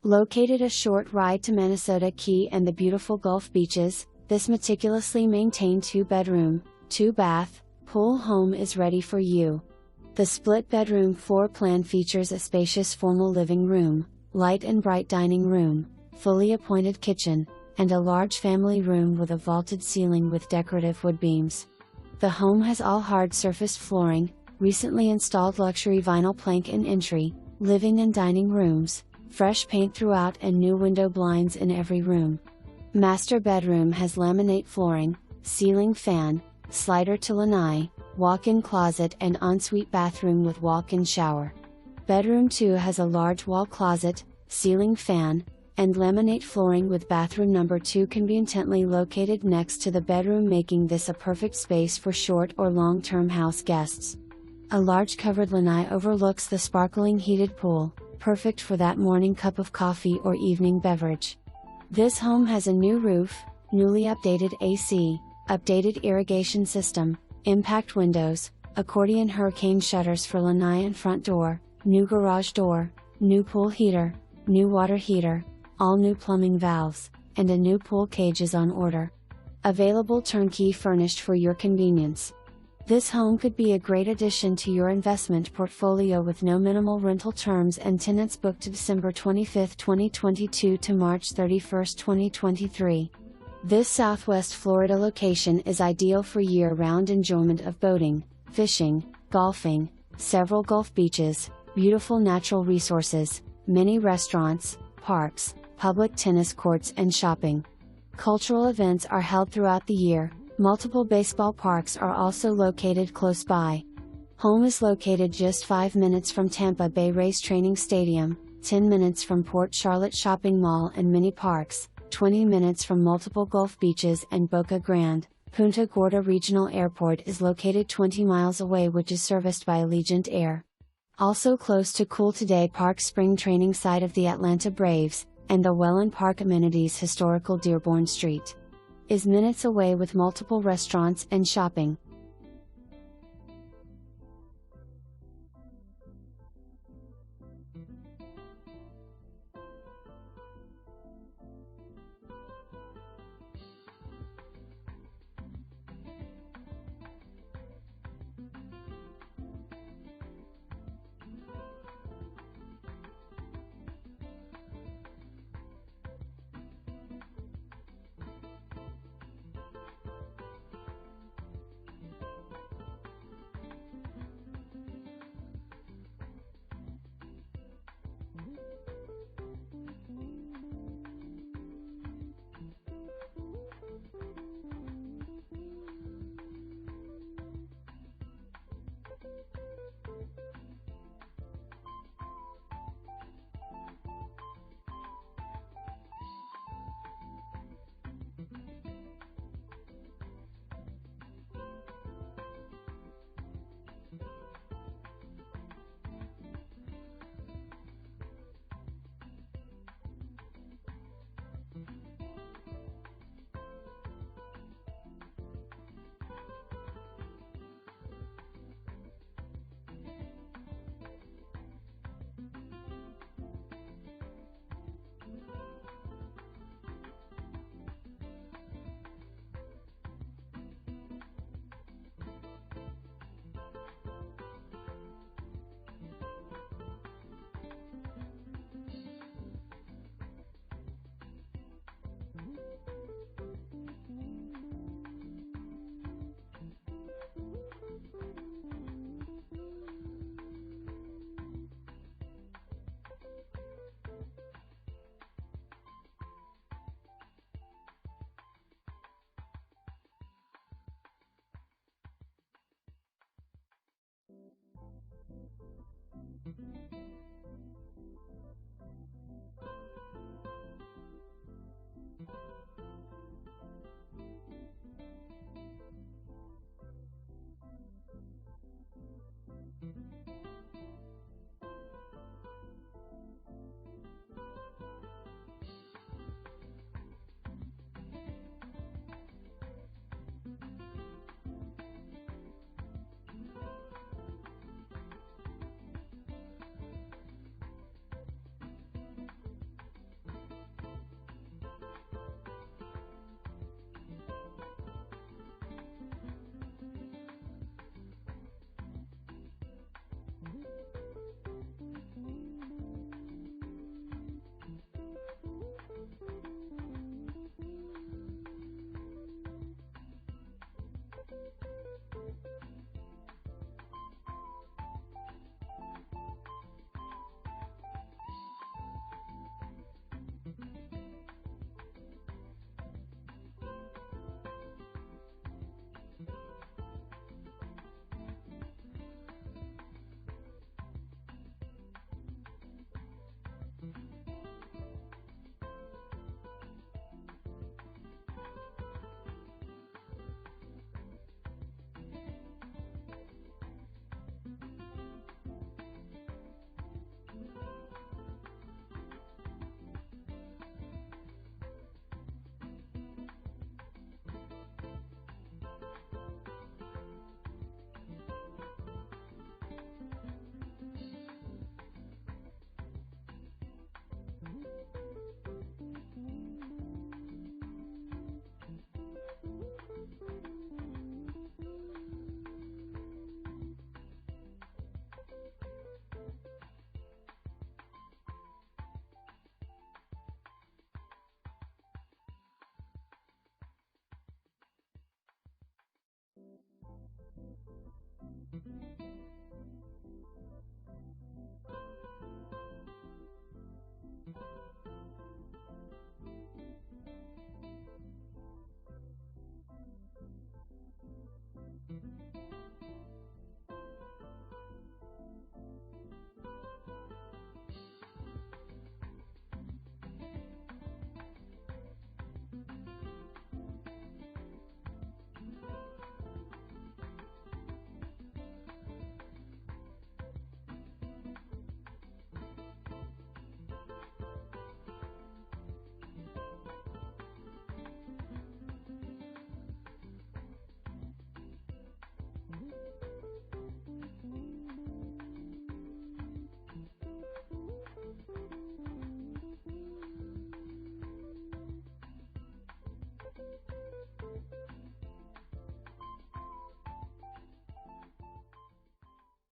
Located a short ride to Manasota Key and the beautiful Gulf beaches, this meticulously maintained 2-bedroom, 2-bath, pool home is ready for you. The split-bedroom floor plan features a spacious formal living room, light and bright dining room, fully appointed kitchen, and a large family room with a vaulted ceiling with decorative wood beams. The home has all hard-surfaced flooring, recently installed luxury vinyl plank in entry, living and dining rooms, fresh paint throughout and new window blinds in every room. Master bedroom has laminate flooring, ceiling fan, slider to LANAI, walk-in closet and ensuite bathroom with walk-in shower. Bedroom 2 has a large wall closet, ceiling fan, and laminate flooring with bathroom number 2 conveniently located next to the bedroom, making this a perfect space for short or long-term house guests. A large covered lanai overlooks the sparkling heated pool, perfect for that morning cup of coffee or evening beverage. This home has a new roof, newly updated AC, updated irrigation system, impact windows, accordion hurricane shutters for lanai and front door, new garage door, new pool heater, new water heater, all new plumbing valves, and a new pool cage is on order. Available turnkey furnished for your convenience. This home could be a great addition to your investment portfolio with no minimal rental terms and tenants booked to December 25, 2022 to March 31, 2023. This Southwest Florida location is ideal for year-round enjoyment of boating, fishing, golfing, several Gulf beaches, beautiful natural resources, many restaurants, parks, public tennis courts and shopping. Cultural events are held throughout the year. Multiple baseball parks are also located close by. Home is located just 5 minutes from Tampa Bay Race Training Stadium, 10 minutes from Port Charlotte Shopping Mall and mini parks, 20 minutes from multiple Gulf beaches and Boca Grande. Punta Gorda Regional Airport is located 20 miles away, which is serviced by Allegiant Air. Also close to Cool Today Park, spring training site of the Atlanta Braves, and the Wellen Park amenities Historical Dearborn St. is minutes away with multiple restaurants and shopping.